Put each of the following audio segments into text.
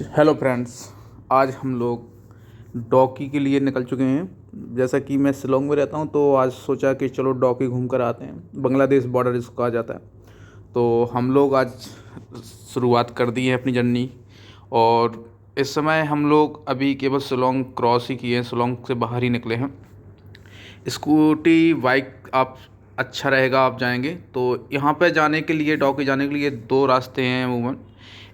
Hello friends. आज हम लोग डॉकी के लिए निकल चुके हैं। जैसा कि मैं शिलोंग में रहता हूं, तो आज सोचा कि चलो डॉकी घूम कर आते हैं। बांग्लादेश बॉर्डर इसको कहा जाता है। तो हम लोग आज शुरुआत कर दी है अपनी जर्नी। और इस समय हम लोग अभी केवल शिलोंग क्रॉस ही किए हैं, शिलोंग से बाहर ही निकले हैं। स्कूटी बाइक आप अच्छा रहेगा, आप जाएंगे तो यहाँ पे जाने के लिए, डॉकी जाने के लिए दो रास्ते हैं अमूमन।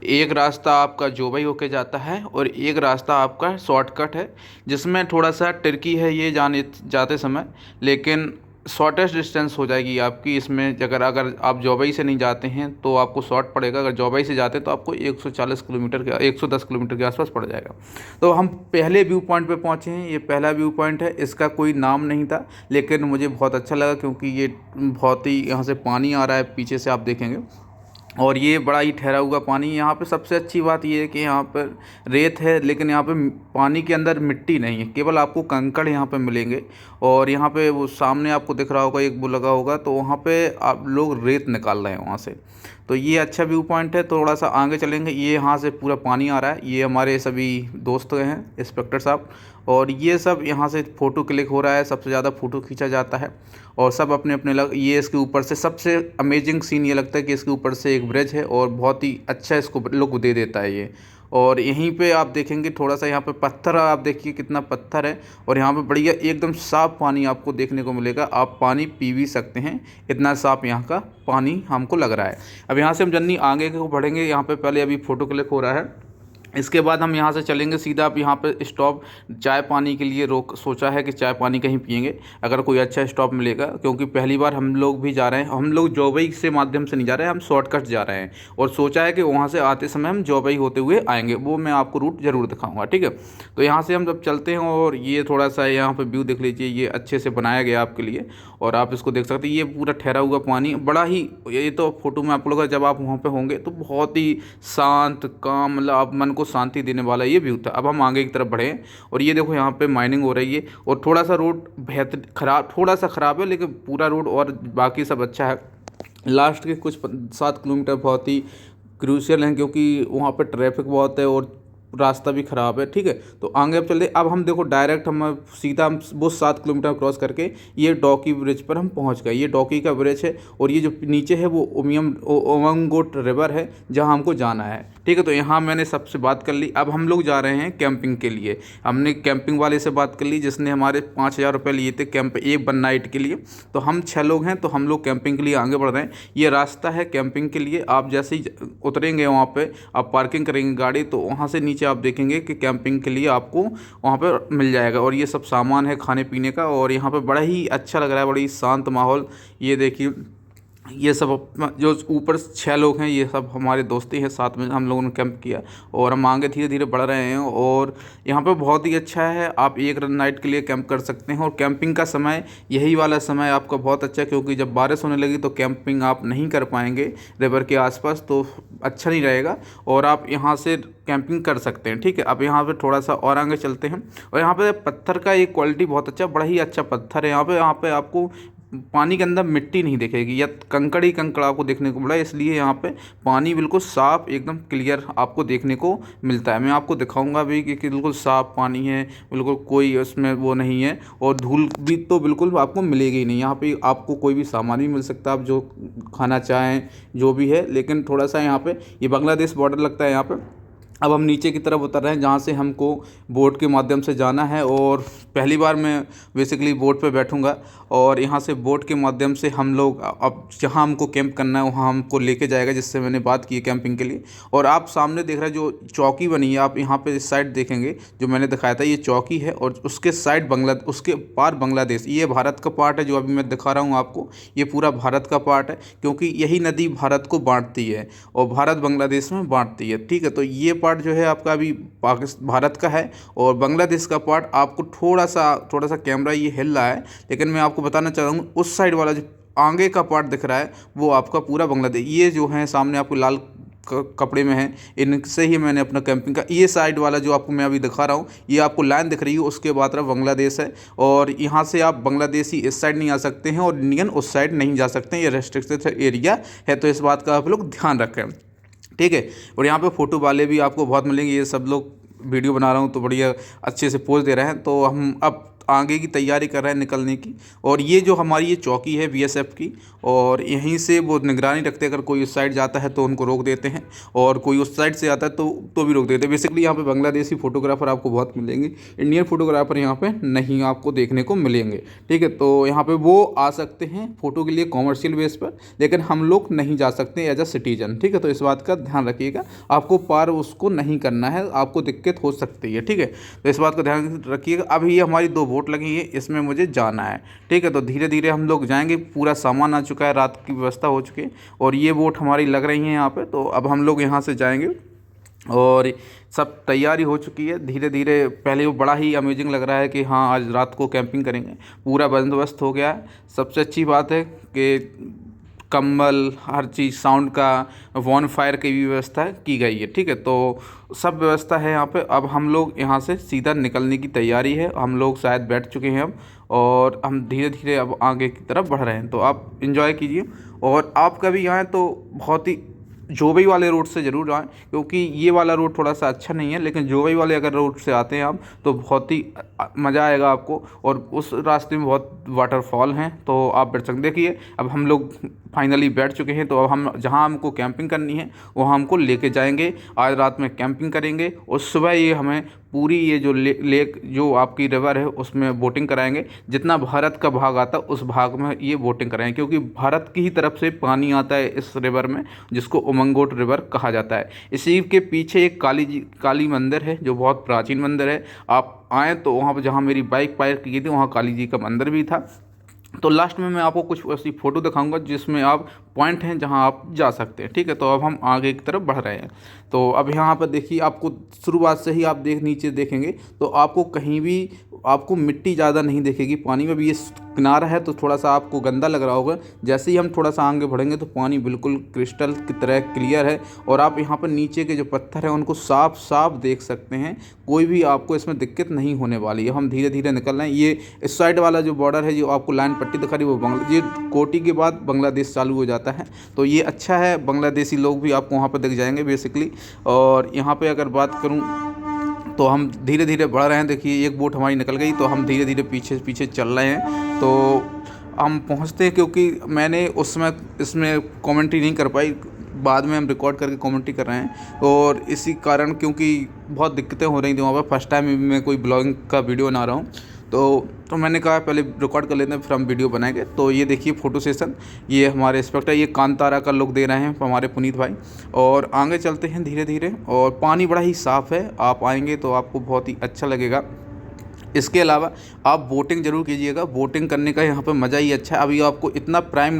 एक रास्ता आपका जोबई होके जाता है और एक रास्ता आपका शॉर्टकट है, जिसमें थोड़ा सा ट्रिकी है ये जाने जाते समय, लेकिन शॉर्टेस्ट डिस्टेंस हो जाएगी आपकी इसमें। अगर अगर आप जोबई से नहीं जाते हैं तो आपको शॉर्ट पड़ेगा, अगर जोबई से जाते हैं तो आपको 140 किलोमीटर के 110 किलोमीटर के आसपास पड़ जाएगा। तो हम पहले व्यू पॉइंट पे पहुंचे हैं। ये पहला व्यू पॉइंट है, इसका कोई नाम नहीं था, लेकिन मुझे बहुत अच्छा लगा क्योंकि ये बहुत ही, यहाँ से पानी आ रहा है पीछे से आप देखेंगे, और ये बड़ा ही ठहरा हुआ पानी। यहाँ पे सबसे अच्छी बात ये है कि यहाँ पर रेत है, लेकिन यहाँ पे पानी के अंदर मिट्टी नहीं है, केवल आपको कंकड़ यहाँ पे मिलेंगे। और यहाँ पे वो सामने आपको दिख रहा होगा, एक वो लगा होगा, तो वहाँ पे आप लोग रेत निकाल रहे हैं वहाँ से। तो ये अच्छा व्यू पॉइंट है। थोड़ा सा आगे चलेंगे, ये यहाँ से पूरा पानी आ रहा है। ये हमारे सभी दोस्त हैं, इंस्पेक्टर साहब, और ये सब यहाँ से फ़ोटो क्लिक हो रहा है। सबसे ज़्यादा फ़ोटो खींचा जाता है और सब अपने अपने ये इसके ऊपर से सबसे अमेजिंग सीन ये लगता है कि इसके ऊपर से एक ब्रिज है और बहुत ही अच्छा इसको लुक दे देता है ये। और यहीं पे आप देखेंगे थोड़ा सा, यहाँ पे पत्थर, आप देखिए कितना पत्थर है, और यहाँ पे बढ़िया एकदम साफ़ पानी आपको देखने को मिलेगा। आप पानी पी भी सकते हैं, इतना साफ़ यहाँ का पानी हमको लग रहा है। अब यहाँ से हम जर्नी आगे को बढ़ेंगे। यहाँ पे पहले अभी फ़ोटो क्लिक हो रहा है, इसके बाद हम यहाँ से चलेंगे सीधा। अब यहाँ पे स्टॉप चाय पानी के लिए रोक, सोचा है कि चाय पानी कहीं पियेंगे अगर कोई अच्छा स्टॉप मिलेगा, क्योंकि पहली बार हम लोग भी जा रहे हैं। हम लोग जोबई से माध्यम से नहीं जा रहे हैं, हम शॉर्टकट जा रहे हैं, और सोचा है कि वहाँ से आते समय हम जोबई होते हुए आएंगे। वो मैं आपको रूट ज़रूर दिखाऊँगा, ठीक है। तो यहाँ से हम जब चलते हैं, और ये थोड़ा सा यहाँ पर व्यू देख लीजिए, ये अच्छे से बनाया गया आपके लिए, और आप इसको देख सकते हैं। ये पूरा ठहरा हुआ पानी, बड़ा ही, ये तो फ़ोटो में आप लोग जब आप वहाँ पर होंगे तो बहुत ही शांत काम, मतलब आप मन को शांति देने वाला ये व्यू था। अब हम आगे की तरफ बढ़े, और ये देखो यहाँ पे माइनिंग हो रही है, और थोड़ा सा रोड बेहतर खराब, थोड़ा सा ख़राब है, लेकिन पूरा रोड और बाकी सब अच्छा है। लास्ट के कुछ 7 किलोमीटर बहुत ही क्रूशियल हैं, क्योंकि वहाँ पे ट्रैफिक बहुत है और रास्ता भी ख़राब है, ठीक है। तो आगे अब चलते, अब हम देखो डायरेक्ट हम सीधा हम वो 7 किलोमीटर क्रॉस करके ये डॉकी ब्रिज पर हम पहुंच गए। ये डॉकी का ब्रिज है, और ये जो नीचे है वो उमंगोट रिवर है, जहां हमको जाना है, ठीक है। तो यहाँ मैंने सबसे बात कर ली। अब हम लोग जा रहे हैं कैंपिंग के लिए। हमने कैंपिंग वाले से बात कर ली, जिसने हमारे 5,000 रुपये लिए थे कैंप एक 1 नाइट के लिए। तो हम 6 लोग हैं, तो हम लोग कैंपिंग के लिए आगे बढ़ रहे हैं। ये रास्ता है कैंपिंग के लिए। आप जैसे ही उतरेंगे वहाँ पे, आप पार्किंग करेंगे गाड़ी, तो वहाँ से नीचे आप देखेंगे कि कैंपिंग के लिए आपको वहाँ पर मिल जाएगा, और ये सब सामान है खाने पीने का। और यहाँ पे बड़ा ही अच्छा लग रहा है, बड़ी शांत माहौल। ये देखिए, ये सब जो ऊपर 6 लोग हैं, ये सब हमारे दोस्ती हैं, साथ में हम लोगों ने कैंप किया, और हम आगे धीरे धीरे बढ़ रहे हैं। और यहाँ पे बहुत ही अच्छा है, आप एक नाइट के लिए कैंप कर सकते हैं। और कैंपिंग का समय, यही वाला समय आपका बहुत अच्छा है, क्योंकि जब बारिश होने लगी तो कैंपिंग आप नहीं कर पाएंगे रिवर के आसपास, तो अच्छा नहीं रहेगा। और आप यहाँ से कैंपिंग कर सकते हैं, ठीक है। अब यहाँ पे थोड़ा सा और आगे चलते हैं, और यहाँ पे पत्थर का एक क्वालिटी बहुत अच्छा, बड़ा ही अच्छा पत्थर है। यहाँ पे आपको पानी के अंदर मिट्टी नहीं दिखेगी, या कंकड़ ही कंकड़ आपको देखने को मिला, इसलिए यहाँ पे पानी बिल्कुल साफ़ एकदम क्लियर आपको देखने को मिलता है। मैं आपको दिखाऊंगा भी कि बिल्कुल साफ़ पानी है, बिल्कुल कोई उसमें वो नहीं है, और धूल भी तो बिल्कुल आपको मिलेगी ही नहीं। यहाँ पे आपको कोई भी सामान भी मिल सकता है, आप जो खाना चाहें, जो भी है। लेकिन थोड़ा सा यहाँ पर ये बांग्लादेश बॉर्डर लगता है यहाँ पर। अब हम नीचे की तरफ उतर रहे हैं, जहाँ से हमको बोट के माध्यम से जाना है, और पहली बार मैं बेसिकली बोट पे बैठूंगा। और यहाँ से बोट के माध्यम से हम लोग, अब जहाँ हमको कैंप करना है वहाँ हमको लेके जाएगा, जिससे मैंने बात की है कैंपिंग के लिए। और आप सामने देख रहे हैं जो चौकी बनी है, आप यहाँ पे इस साइड देखेंगे, जो मैंने दिखाया था ये चौकी है, और उसके साइड उसके पार बांग्लादेश। ये भारत का पार्ट है, जो अभी मैं दिखा रहा हूँ आपको, ये पूरा भारत का पार्ट है, क्योंकि यही नदी भारत को बाँटती है और भारत बांग्लादेश में बाँटती है, ठीक है। तो ये पार्ट जो है आपका अभी भारत का है, और बांग्लादेश का पार्ट आपको थोड़ा सा कैमरा ये हिल रहा है, लेकिन मैं आपको बताना चाहूँगा उस साइड वाला जो आगे का पार्ट दिख रहा है वो आपका पूरा बांग्लादेश। ये जो है सामने आपको लाल कपड़े में है, इनसे ही मैंने अपना कैंपिंग का, ये साइड वाला जो आपको मैं अभी दिखा रहा हूँ, ये आपको लाइन दिख रही है, उसके बाद तरफ बांग्लादेश है। और यहाँ से आप बांग्लादेशी इस साइड नहीं आ सकते हैं, और इंडियन उस साइड नहीं जा सकते हैं, ये रेस्ट्रिक्टेड एरिया है, तो इस बात का आप लोग ध्यान रखें। ठीक है। और यहाँ पे फ़ोटो वाले भी आपको बहुत मिलेंगे, ये सब लोग वीडियो बना रहा हूँ तो बढ़िया अच्छे से पोज दे रहे हैं। तो हम अब आगे की तैयारी कर रहे हैं निकलने की। और ये जो हमारी ये चौकी है बीएसएफ की, और यहीं से वो निगरानी रखते हैं, अगर कोई उस साइड जाता है तो उनको रोक देते हैं, और कोई उस साइड से आता है तो भी रोक देते हैं। बेसिकली यहाँ पे बांग्लादेशी फ़ोटोग्राफ़र आपको बहुत मिलेंगे, इंडियन फ़ोटोग्राफ़र यहाँ पे नहीं आपको देखने को मिलेंगे। ठीक है, तो यहाँ पे वो आ सकते हैं फ़ोटो के लिए कॉमर्शियल बेस पर, लेकिन हम लोग नहीं जा सकते एज अ सिटीजन। ठीक है, तो इस बात का ध्यान रखिएगा, आपको पार उसको नहीं करना है, आपको दिक्कत हो सकती है। ठीक है, तो इस बात का ध्यान रखिएगा। अब ये हमारी 2 बोट लगी है, इसमें मुझे जाना है। ठीक है, तो धीरे धीरे हम लोग जाएंगे। पूरा सामान आ चुका है, रात की व्यवस्था हो चुकी है, और ये बोट हमारी लग रही है यहाँ पे। तो अब हम लोग यहाँ से जाएंगे और सब तैयारी हो चुकी है। धीरे धीरे पहले वो बड़ा ही अमेजिंग लग रहा है कि हाँ आज रात को कैंपिंग करेंगे, पूरा बंदोबस्त हो गया है। सबसे अच्छी बात है कि कंबल, हर चीज़, साउंड का, वॉन फायर की भी व्यवस्था की गई है। ठीक है, तो सब व्यवस्था है यहाँ पे। अब हम लोग यहाँ से सीधा निकलने की तैयारी है। हम लोग शायद बैठ चुके हैं अब, और हम धीरे धीरे अब आगे की तरफ बढ़ रहे हैं। तो आप इंजॉय कीजिए, और आप कभी आएँ तो बहुत ही जोबई वाले रोड से ज़रूर आएँ, क्योंकि ये वाला रोड थोड़ा सा अच्छा नहीं है, लेकिन जोबई वाले अगर रोड से आते हैं आप तो बहुत ही मज़ा आएगा आपको। और उस रास्ते में बहुत वाटरफॉल हैं, तो आप बैठ सकते। देखिए अब हम लोग फाइनली बैठ चुके हैं, तो अब हम जहाँ हमको कैंपिंग करनी है वहाँ हमको लेके जाएंगे। आज रात में कैंपिंग करेंगे, और सुबह ये हमें पूरी ये जो लेक जो आपकी रिवर है उसमें बोटिंग कराएंगे। जितना भारत का भाग आता है उस भाग में ये बोटिंग कराएंगे, क्योंकि भारत की ही तरफ से पानी आता है इस रिवर में, जिसको उमंगोट रिवर कहा जाता है। इसी के पीछे एक काली मंदिर है, जो बहुत प्राचीन मंदिर है। आप आएँ तो वहाँ पर जहाँ मेरी बाइक पार्क की थी वहाँ काली जी का मंदिर भी था। तो लास्ट में मैं आपको कुछ ऐसी फ़ोटो दिखाऊंगा जिसमें आप पॉइंट हैं जहां आप जा सकते हैं। ठीक है, तो अब हम आगे की तरफ बढ़ रहे हैं। तो अब यहाँ पर देखिए, आपको शुरुआत से ही आप नीचे देखेंगे तो आपको कहीं भी आपको मिट्टी ज़्यादा नहीं दिखेगी पानी में। भी ये किनारा है तो थोड़ा सा आपको गंदा लग रहा होगा। जैसे ही हम थोड़ा सा आगे बढ़ेंगे तो पानी बिल्कुल क्रिस्टल की तरह क्लियर है, और आप यहाँ पर नीचे के जो पत्थर हैं उनको साफ साफ देख सकते हैं। कोई भी आपको इसमें दिक्कत नहीं होने वाली है। हम धीरे धीरे निकल रहे हैं। ये इस साइड वाला जो बॉर्डर है, जो आपको लाइन पट्टी दिखा रही है, वो ये कोटी के बाद बांग्लादेश चालू हो जाता है। तो ये अच्छा है, बांग्लादेशी लोग भी आपको वहाँ पर दिख जाएंगे बेसिकली। और यहाँ पे अगर बात करूँ तो हम धीरे धीरे बढ़ रहे हैं। देखिए एक बोट हमारी निकल गई, तो हम धीरे धीरे पीछे पीछे चल रहे हैं। तो हम पहुँचते हैं, क्योंकि मैंने उस समय इसमें कमेंट्री नहीं कर पाई, बाद में हम रिकॉर्ड करके कमेंट्री कर रहे हैं। और इसी कारण, क्योंकि बहुत दिक्कतें हो रही थी वहाँ पर, फर्स्ट टाइम मैं कोई ब्लॉगिंग का वीडियो बना रहा हूँ, तो मैंने कहा पहले रिकॉर्ड कर लेते हैं फिर हम वीडियो बनाएंगे। तो ये देखिए फ़ोटो सेशन, ये हमारे इंस्पेक्टर, ये कांतारा का लुक दे रहे हैं हमारे पुनीत भाई। और आगे चलते हैं धीरे धीरे, और पानी बड़ा ही साफ़ है, आप आएंगे तो आपको बहुत ही अच्छा लगेगा। इसके अलावा आप बोटिंग ज़रूर कीजिएगा, बोटिंग करने का यहाँ पे मज़ा ही अच्छा है। अभी आपको इतना प्राइम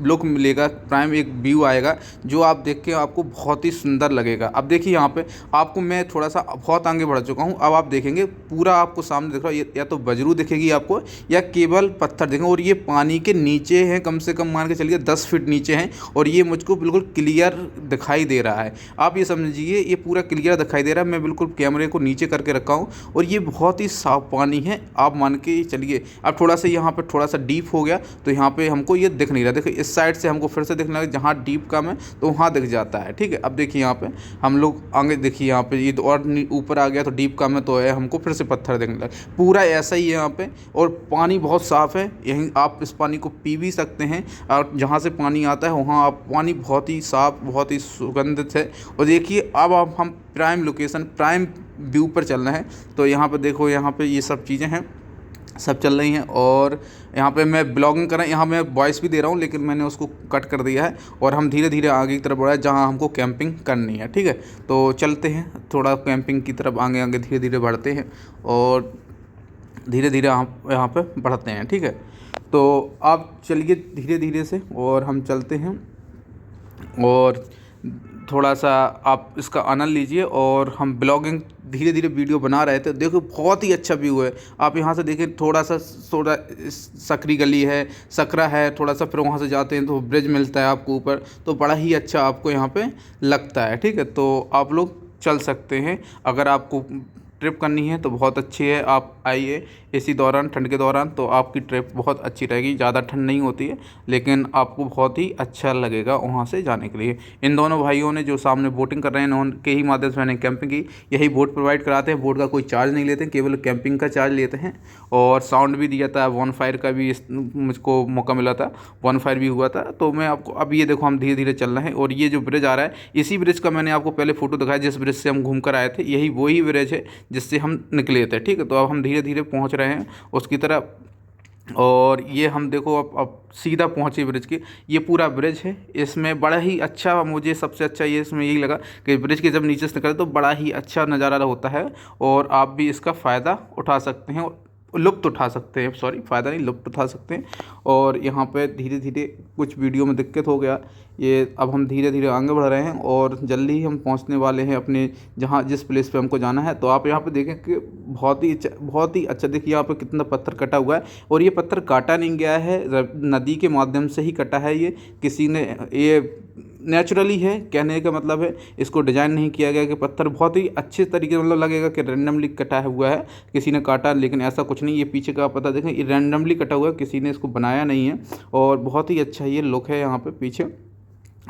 लुक मिलेगा, प्राइम एक व्यू आएगा जो आप देख के आपको बहुत ही सुंदर लगेगा। अब देखिए यहाँ पे आपको मैं थोड़ा सा बहुत आगे बढ़ चुका हूँ। अब आप देखेंगे पूरा आपको सामने दिख रहा है, या तो बजरू दिखेगी आपको या केवल पत्थर दिखेंगे। और ये पानी के नीचे हैं, कम से कम मान के चलिए 10 फीट नीचे हैं, और ये मुझको बिल्कुल क्लियर दिखाई दे रहा है। आप ये समझिए ये पूरा क्लियर दिखाई दे रहा है। मैं बिल्कुल कैमरे को नीचे करके रखा हूँ, और ये बहुत ही साफ पानी है, आप मान के चलिए। अब थोड़ा सा यहाँ पे थोड़ा सा डीप हो गया, तो यहाँ पे हमको ये दिख नहीं रहा। देखिए इस साइड से हमको फिर से दिखने लगा, जहाँ डीप कम है तो वहाँ दिख जाता है। ठीक है, अब देखिए यहाँ पे हम लोग आगे, देखिए यहाँ पे ये और ऊपर आ गया तो डीप कम है, तो है हमको फिर से पत्थर दिखने लगा। पूरा ऐसा ही है यहाँ पे, और पानी बहुत साफ़ है। यहीं आप इस पानी को पी भी सकते हैं, और जहाँ से पानी आता है वहाँ आप पानी बहुत ही साफ़, बहुत ही सुगंधित है। और देखिए अब हम प्राइम लोकेशन, प्राइम व्यू पर चलना है। तो यहाँ पे देखो, यहाँ पे ये सब चीज़ें हैं, सब चल रही हैं। और यहाँ पे मैं ब्लॉगिंग कर रहा हूँ, यहाँ मैं वॉइस भी दे रहा हूँ, लेकिन मैंने उसको कट कर दिया है। और हम धीरे धीरे आगे की तरफ बढ़ा है, जहाँ हमको कैंपिंग करनी है। ठीक है, तो चलते हैं थोड़ा कैंपिंग की तरफ, आगे आगे धीरे धीरे बढ़ते हैं, और धीरे धीरे यहाँ पे बढ़ते हैं। ठीक है, तो आप चलिए धीरे धीरे से, और हम चलते हैं, और थोड़ा सा आप इसका आनंद लीजिए। और हम ब्लॉगिंग धीरे धीरे वीडियो बना रहे थे। देखो बहुत ही अच्छा व्यू है। आप यहाँ से देखिए, थोड़ा सकरी गली है, सकरा है, थोड़ा सा फिर वहाँ से जाते हैं तो ब्रिज मिलता है आपको ऊपर, तो बड़ा ही अच्छा आपको यहाँ पे लगता है। ठीक है, तो आप लोग चल सकते हैं। अगर आपको ट्रिप करनी है तो बहुत अच्छी है, आप आइए इसी दौरान, ठंड के दौरान, तो आपकी ट्रिप बहुत अच्छी रहेगी। ज़्यादा ठंड नहीं होती है लेकिन आपको बहुत ही अच्छा लगेगा वहाँ से जाने के लिए। इन दोनों भाइयों ने जो सामने बोटिंग कर रहे हैं, इन्होंने के ही माध्यम से मैंने कैंपिंग की। यही बोट प्रोवाइड कराते हैं, बोट का कोई चार्ज नहीं लेते, केवल कैंपिंग का चार्ज लेते हैं। और साउंड भी दिया था, वन फायर का भी मुझको मौका मिला था, वन फायर भी हुआ था। तो मैं आपको अब ये देखो, हम धीरे धीरे चल रहे हैं और ये जो ब्रिज आ रहा है, इसी ब्रिज का मैंने आपको पहले फ़ोटो दिखाया जिस ब्रिज से हम घूम कर आए थे, यही वही ब्रिज है जिससे हम निकले थे। ठीक है, तो अब हम धीरे धीरे पहुंच रहे हैं उसकी तरफ। और ये हम देखो अब सीधा पहुंचे ब्रिज के। ये पूरा ब्रिज है, इसमें बड़ा ही अच्छा, मुझे सबसे अच्छा ये इसमें यही लगा कि ब्रिज के जब नीचे से निकले तो बड़ा ही अच्छा नज़ारा होता है और आप भी इसका फ़ायदा उठा सकते हैं, लुत्फ़ उठा सकते हैं, सॉरी फ़ायदा नहीं, लुत्फ़ उठा सकते हैं। और यहाँ पे धीरे धीरे कुछ वीडियो में दिक्कत हो गया, ये अब हम धीरे धीरे आगे बढ़ रहे हैं और जल्दी ही हम पहुँचने वाले हैं अपने जहाँ जिस प्लेस पे हमको जाना है। तो आप यहाँ पे देखें कि बहुत ही अच्छा, देखिए यहाँ पे कितना पत्थर कटा हुआ है और ये पत्थर काटा नहीं गया है, नदी के माध्यम से ही कटा है। ये किसी ने, ये नेचुरली है, कहने का मतलब है इसको डिज़ाइन नहीं किया गया कि पत्थर बहुत ही अच्छे तरीके से, मतलब लगेगा कि रैंडमली कटा हुआ है, किसी ने काटा, लेकिन ऐसा कुछ नहीं। ये पीछे का पता देखें, ये रैंडमली कटा हुआ है, किसी ने इसको बनाया नहीं है। और बहुत ही अच्छा ये लुक है यहाँ पे पीछे।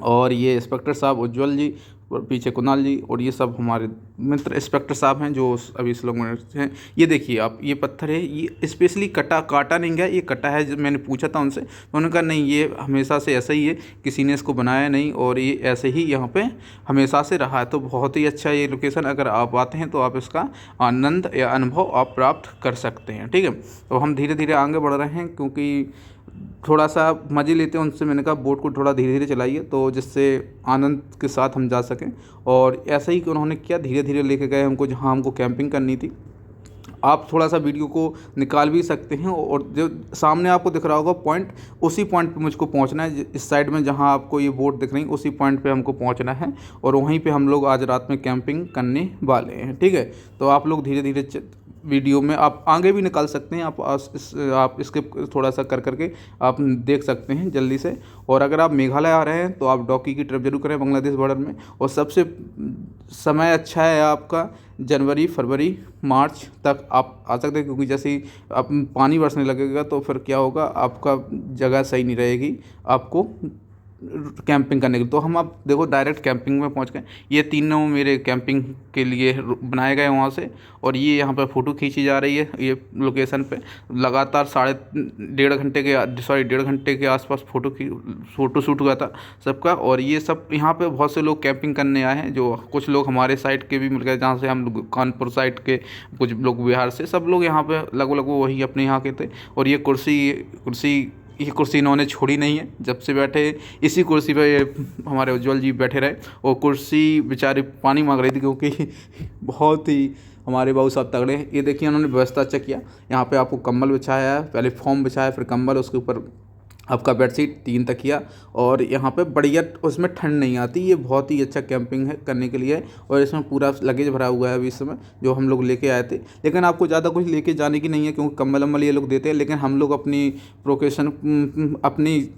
और ये इंस्पेक्टर साहब उज्जवल जी और पीछे कुणाल जी, और ये सब हमारे मित्र इंस्पेक्टर साहब हैं जो अभी श्लोक में हैं। ये देखिए आप, ये पत्थर है, ये स्पेशली काटा नहीं गया, ये कटा है। जब मैंने पूछा था उनसे तो उन्होंने कहा नहीं, ये हमेशा से ऐसा ही है, किसी ने इसको बनाया नहीं और ये ऐसे ही यहाँ पे हमेशा से रहा है। तो बहुत ही अच्छा ये लोकेशन, अगर आप आते हैं तो आप इसका आनंद या अनुभव आप प्राप्त कर सकते हैं। ठीक है, तो हम धीरे धीरे आगे बढ़ रहे हैं क्योंकि थोड़ा सा मज़े लेते हैं। उनसे मैंने कहा बोट को थोड़ा धीरे धीरे चलाइए तो जिससे आनंद के साथ हम जा सकें। और ऐसा ही उन्होंने किया, धीरे धीरे लेके गए हमको जहाँ हमको कैंपिंग करनी थी। आप थोड़ा सा वीडियो को निकाल भी सकते हैं और जो सामने आपको दिख रहा होगा पॉइंट, उसी पॉइंट पे मुझको पहुंचना है। इस साइड में जहां आपको ये बोट दिख रही है उसी पॉइंट पे हमको पहुंचना है और वहीं पे हम लोग आज रात में कैंपिंग करने वाले हैं। ठीक है, तो आप लोग धीरे धीरे वीडियो में आप आगे भी निकाल सकते हैं, आप इसके थोड़ा सा कर करके आप देख सकते हैं जल्दी से। और अगर आप मेघालय आ रहे हैं तो आप डॉकी की ट्रिप जरूर करें बांग्लादेश बॉर्डर में। और सबसे समय अच्छा है आपका जनवरी, फरवरी, मार्च तक आप आ सकते हैं, क्योंकि जैसे ही आप पानी बरसने लगेगा तो फिर क्या होगा, आपका जगह सही नहीं रहेगी आपको कैंपिंग करने के लिए। तो हम अब देखो डायरेक्ट कैंपिंग में पहुंच गए। ये तीनों मेरे कैंपिंग के लिए बनाए गए वहाँ से, और ये यहाँ पर फ़ोटो खींची जा रही है ये लोकेशन पे। लगातार डेढ़ घंटे के आसपास फ़ोटो शूट हुआ था सबका। और ये सब यहाँ पे बहुत से लोग कैंपिंग करने आए हैं, जो कुछ लोग हमारे साइड के भी मिल गए, जहाँ से हम लोग कानपुर साइड के, कुछ लोग बिहार से, सब लोग यहाँ पे लगभग वही अपने यहाँ के थे। और ये कुर्सी इन्होंने छोड़ी नहीं है, जब से बैठे इसी कुर्सी पे हमारे उज्जवल जी बैठे रहे। और कुर्सी बेचारी पानी मांग रही थी क्योंकि बहुत ही हमारे बाबू साहब तगड़े हैं। ये देखिए उन्होंने व्यवस्था अच्छा किया, यहाँ पे आपको कंबल बिछाया है, पहले फॉर्म बिछाया फिर कंबल, उसके ऊपर आपका बेडशीट, 3 तकिया। और यहाँ पे बढ़िया, उसमें ठंड नहीं आती। ये बहुत ही अच्छा कैंपिंग है करने के लिए। और इसमें पूरा लगेज भरा हुआ है अभी इस समय, जो हम लोग लेके आए थे। लेकिन आपको ज़्यादा कुछ लेके जाने की नहीं है क्योंकि कंबल वम्बल ये लोग देते हैं, लेकिन हम लोग अपनी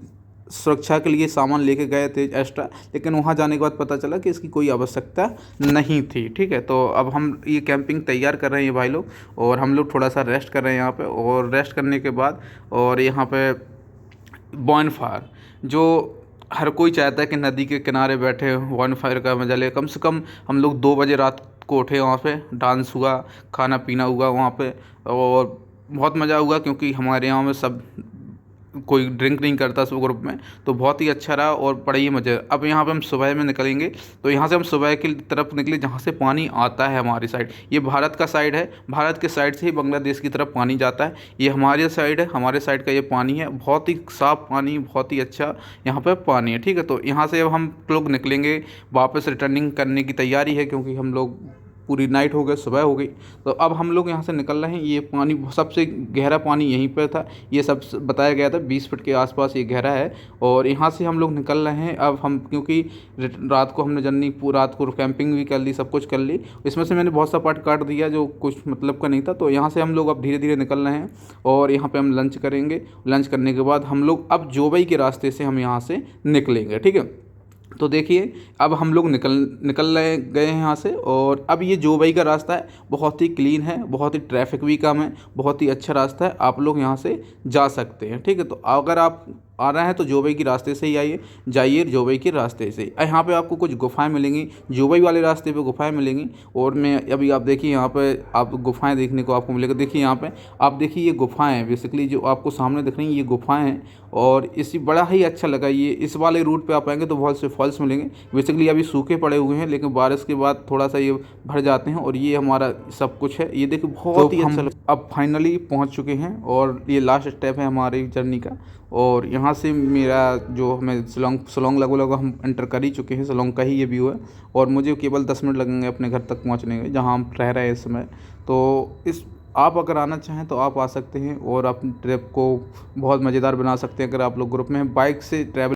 सुरक्षा के लिए सामान लेके गए थे एक्स्ट्रा। लेकिन वहाँ जाने के बाद पता चला कि इसकी कोई आवश्यकता नहीं थी। ठीक है, तो अब हम ये कैंपिंग तैयार कर रहे हैं भाई लोग, और हम लोग थोड़ा सा रेस्ट कर रहे हैं यहाँ पे। और रेस्ट करने के बाद, और यहाँ पे बॉनफायर, जो हर कोई चाहता है कि नदी के किनारे बैठे बॉनफायर का मजा ले। कम से कम हम लोग 2 बजे रात को उठे, वहाँ पे डांस हुआ, खाना पीना हुआ वहाँ पे, और बहुत मज़ा हुआ क्योंकि हमारे यहाँ में सब कोई ड्रिंक नहीं करता सब ग्रुप में, तो बहुत ही अच्छा रहा और बड़ा ही मज़ा। अब यहाँ पे हम सुबह में निकलेंगे, तो यहाँ से हम सुबह की तरफ निकले जहाँ से पानी आता है हमारी साइड। ये भारत का साइड है, भारत के साइड से ही बांग्लादेश की तरफ पानी जाता है। ये हमारी साइड है, हमारे साइड का ये पानी है, बहुत ही साफ़ पानी, बहुत ही अच्छा यहाँ पर पानी है। ठीक है, तो यहाँ से अब हम लोग निकलेंगे, वापस रिटर्निंग करने की तैयारी है क्योंकि हम लोग पूरी नाइट हो गई, सुबह हो गई। तो अब हम लोग यहाँ से निकल रहे हैं। ये पानी, सबसे गहरा पानी यहीं पर था, ये सब बताया गया था 20 फीट के आसपास ये गहरा है। और यहाँ से हम लोग निकल रहे हैं अब हम, क्योंकि रात को हमने रात को कैंपिंग भी कर ली, सब कुछ कर ली। इसमें से मैंने बहुत सा पार्ट काट दिया जो कुछ मतलब का नहीं था। तो यहाँ से हम लोग अब धीरे धीरे निकल रहे हैं और यहाँ पर हम लंच करेंगे। लंच करने के बाद हम लोग अब जोबई के रास्ते से हम यहाँ से निकलेंगे। ठीक है, तो देखिए अब हम लोग निकल रहे गए हैं यहाँ से, और अब ये जोबई का रास्ता है, बहुत ही क्लीन है, बहुत ही ट्रैफिक भी कम है, बहुत ही अच्छा रास्ता है, आप लोग यहाँ से जा सकते हैं। ठीक है, तो अगर आप आ रहे हैं तो जोबई के रास्ते से ही आइए, जाइए जोबई के रास्ते से। यहाँ पे आपको कुछ गुफाएं मिलेंगी, जोबई वाले रास्ते पे गुफाएं मिलेंगी। और मैं अभी आप देखिए यहाँ पे आप गुफाएं देखने को आपको मिलेगा। देखिए यहाँ पे आप देखिए, ये गुफाएं हैं बेसिकली जो आपको सामने दिख रही हैं, ये गुफाएं हैं। और इसी बड़ा ही अच्छा लगा, ये इस वाले रूट पे आप आएंगे तो बहुत से फॉल्स मिलेंगे। बेसिकली अभी सूखे पड़े हुए हैं, लेकिन बारिश के बाद थोड़ा सा ये भर जाते हैं। और ये हमारा सब कुछ है, ये देखिए बहुत ही अच्छा लगा। अब फाइनली पहुंच चुके हैं और ये लास्ट स्टेप है हमारी जर्नी का। और यहाँ से मेरा जो हमें शिलोंग लगभग हम एंटर कर ही चुके हैं, शिलोंग का ही ये व्यू है। और मुझे केवल 10 मिनट लगेंगे अपने घर तक पहुँचने में, जहाँ हम रह रहे हैं इस समय। तो आप अगर आना चाहें तो आप आ सकते हैं और अपनी ट्रिप को बहुत मज़ेदार बना सकते हैं। अगर आप लोग ग्रुप में बाइक से ट्रैवल